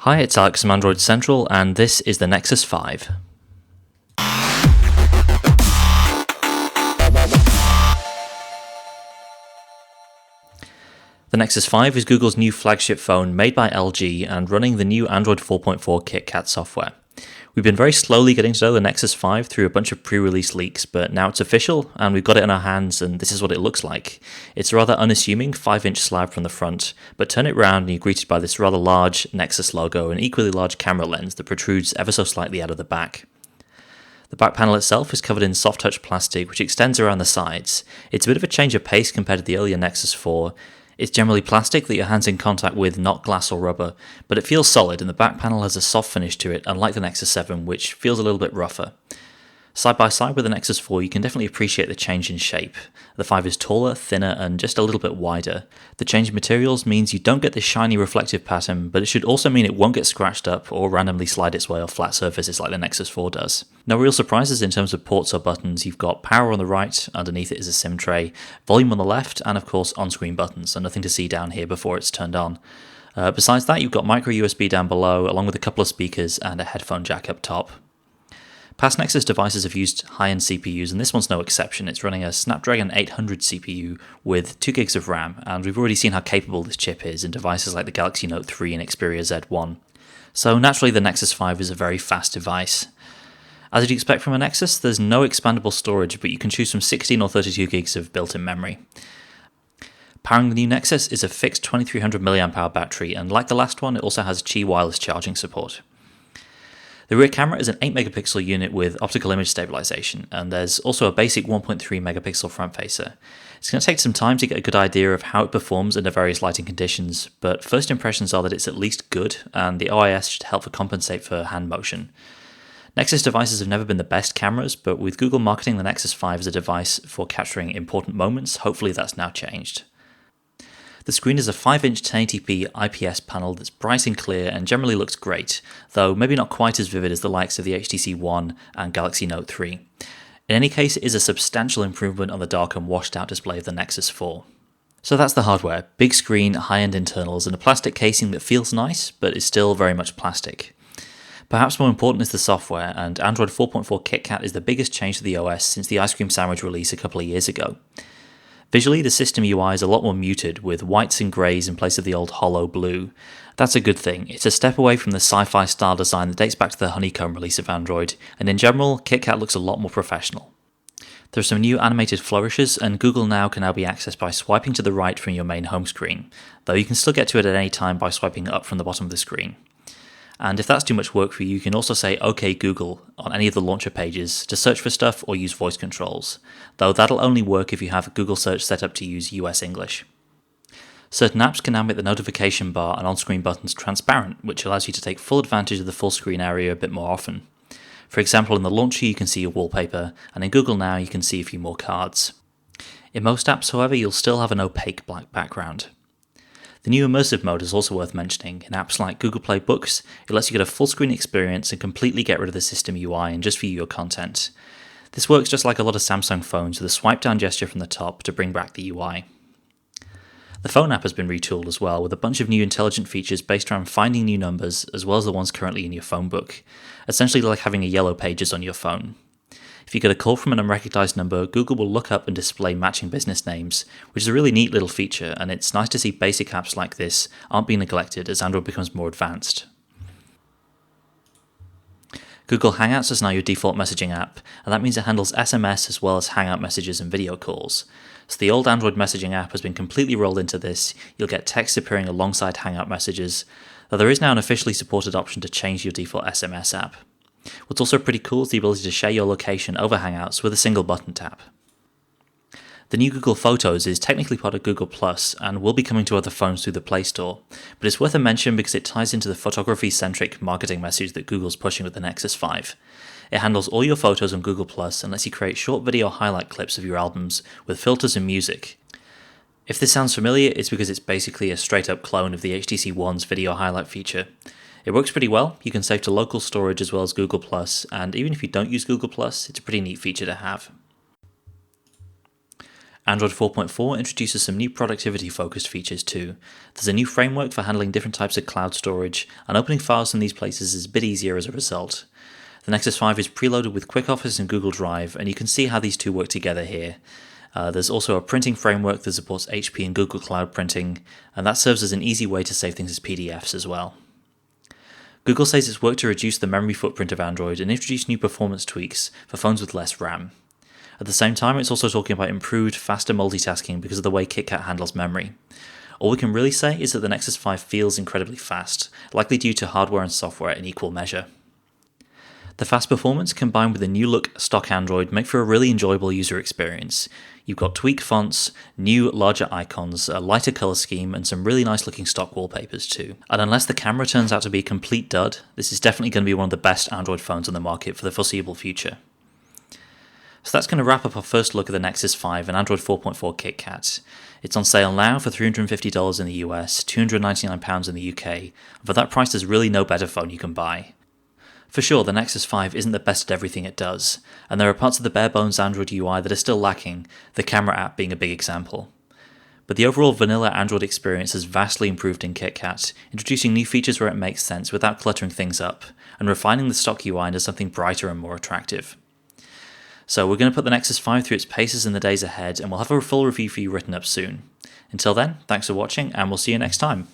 Hi, it's Alex from Android Central, and this is the Nexus 5. The Nexus 5 is Google's new flagship phone made by LG and running the new Android 4.4 KitKat software. We've been very slowly getting to know the Nexus 5 through a bunch of pre-release leaks, but now it's official and we've got it in our hands and this is what it looks like. It's a rather unassuming 5-inch slab from the front, but turn it round and you're greeted by this rather large Nexus logo and equally large camera lens that protrudes ever so slightly out of the back. The back panel itself is covered in soft touch plastic which extends around the sides. It's a bit of a change of pace compared to the earlier Nexus 4. It's generally plastic that your hand's in contact with, not glass or rubber, but it feels solid and the back panel has a soft finish to it, unlike the Nexus 7, which feels a little bit rougher. Side by side with the Nexus 4, you can definitely appreciate the change in shape. The 5 is taller, thinner, and just a little bit wider. The change in materials means you don't get this shiny reflective pattern, but it should also mean it won't get scratched up or randomly slide its way off flat surfaces like the Nexus 4 does. No real surprises in terms of ports or buttons. You've got power on the right, underneath it is a SIM tray, volume on the left, and of course on-screen buttons, so nothing to see down here before it's turned on. Besides that, you've got micro USB down below, along with a couple of speakers and a headphone jack up top. Past Nexus devices have used high-end CPUs, and this one's no exception. It's running a Snapdragon 800 CPU with 2 gigs of RAM, and we've already seen how capable this chip is in devices like the Galaxy Note 3 and Xperia Z1. So naturally the Nexus 5 is a very fast device. As you'd expect from a Nexus, there's no expandable storage, but you can choose from 16 or 32 gigs of built-in memory. Powering the new Nexus is a fixed 2300 mAh battery, and like the last one, it also has Qi wireless charging support. The rear camera is an 8-megapixel unit with optical image stabilization, and there's also a basic 1.3-megapixel front facer. It's going to take some time to get a good idea of how it performs under various lighting conditions, but first impressions are that it's at least good, and the OIS should help compensate for hand motion. Nexus devices have never been the best cameras, but with Google marketing the Nexus 5 as a device for capturing important moments, hopefully that's now changed. The screen is a 5-inch 1080p IPS panel that's bright and clear and generally looks great, though maybe not quite as vivid as the likes of the HTC One and Galaxy Note 3. In any case, it is a substantial improvement on the dark and washed out display of the Nexus 4. So that's the hardware: big screen, high-end internals, and a plastic casing that feels nice, but is still very much plastic. Perhaps more important is the software, and Android 4.4 KitKat is the biggest change to the OS since the Ice Cream Sandwich release a couple of years ago. Visually, the system UI is a lot more muted, with whites and greys in place of the old hollow blue. That's a good thing. It's a step away from the sci-fi style design that dates back to the Honeycomb release of Android, and in general, KitKat looks a lot more professional. There are some new animated flourishes, and Google Now can now be accessed by swiping to the right from your main home screen, though you can still get to it at any time by swiping up from the bottom of the screen. And if that's too much work for you, you can also say OK Google on any of the launcher pages to search for stuff or use voice controls, though that'll only work if you have Google Search set up to use US English. Certain apps can now make the notification bar and on-screen buttons transparent, which allows you to take full advantage of the full screen area a bit more often. For example, in the launcher you can see your wallpaper, and in Google Now you can see a few more cards. In most apps, however, you'll still have an opaque black background. The new immersive mode is also worth mentioning. In apps like Google Play Books, it lets you get a full screen experience and completely get rid of the system UI and just view your content. This works just like a lot of Samsung phones with a swipe down gesture from the top to bring back the UI. The phone app has been retooled as well, with a bunch of new intelligent features based around finding new numbers as well as the ones currently in your phone book, essentially like having a yellow pages on your phone. If you get a call from an unrecognized number, Google will look up and display matching business names, which is a really neat little feature, and it's nice to see basic apps like this aren't being neglected as Android becomes more advanced. Google Hangouts is now your default messaging app, and that means it handles SMS as well as Hangout messages and video calls. So the old Android messaging app has been completely rolled into this. You'll get text appearing alongside Hangout messages, though there is now an officially supported option to change your default SMS app. What's also pretty cool is the ability to share your location over Hangouts with a single button tap. The new Google Photos is technically part of Google Plus and will be coming to other phones through the Play Store, but it's worth a mention because it ties into the photography-centric marketing message that Google's pushing with the Nexus 5. It handles all your photos on Google Plus and lets you create short video highlight clips of your albums with filters and music. If this sounds familiar, it's because it's basically a straight-up clone of the HTC One's video highlight feature. It works pretty well. You can save to local storage as well as Google+, and even if you don't use Google+, it's a pretty neat feature to have. Android 4.4 introduces some new productivity-focused features too. There's a new framework for handling different types of cloud storage, and opening files from these places is a bit easier as a result. The Nexus 5 is preloaded with QuickOffice and Google Drive, and you can see how these two work together here. There's also a printing framework that supports HP and Google Cloud printing, and that serves as an easy way to save things as PDFs as well. Google says it's worked to reduce the memory footprint of Android and introduce new performance tweaks for phones with less RAM. At the same time, it's also talking about improved, faster multitasking because of the way KitKat handles memory. All we can really say is that the Nexus 5 feels incredibly fast, likely due to hardware and software in equal measure. The fast performance combined with the new look stock Android make for a really enjoyable user experience. You've got tweaked fonts, new larger icons, a lighter color scheme, and some really nice looking stock wallpapers too. And unless the camera turns out to be a complete dud, this is definitely going to be one of the best Android phones on the market for the foreseeable future. So that's going to wrap up our first look at the Nexus 5 and Android 4.4 KitKat. It's on sale now for $350 in the US, £299 in the UK, and for that price there's really no better phone you can buy. For sure, the Nexus 5 isn't the best at everything it does, and there are parts of the bare-bones Android UI that are still lacking, the camera app being a big example. But the overall vanilla Android experience has vastly improved in KitKat, introducing new features where it makes sense without cluttering things up, and refining the stock UI into something brighter and more attractive. So we're going to put the Nexus 5 through its paces in the days ahead, and we'll have a full review for you written up soon. Until then, thanks for watching, and we'll see you next time.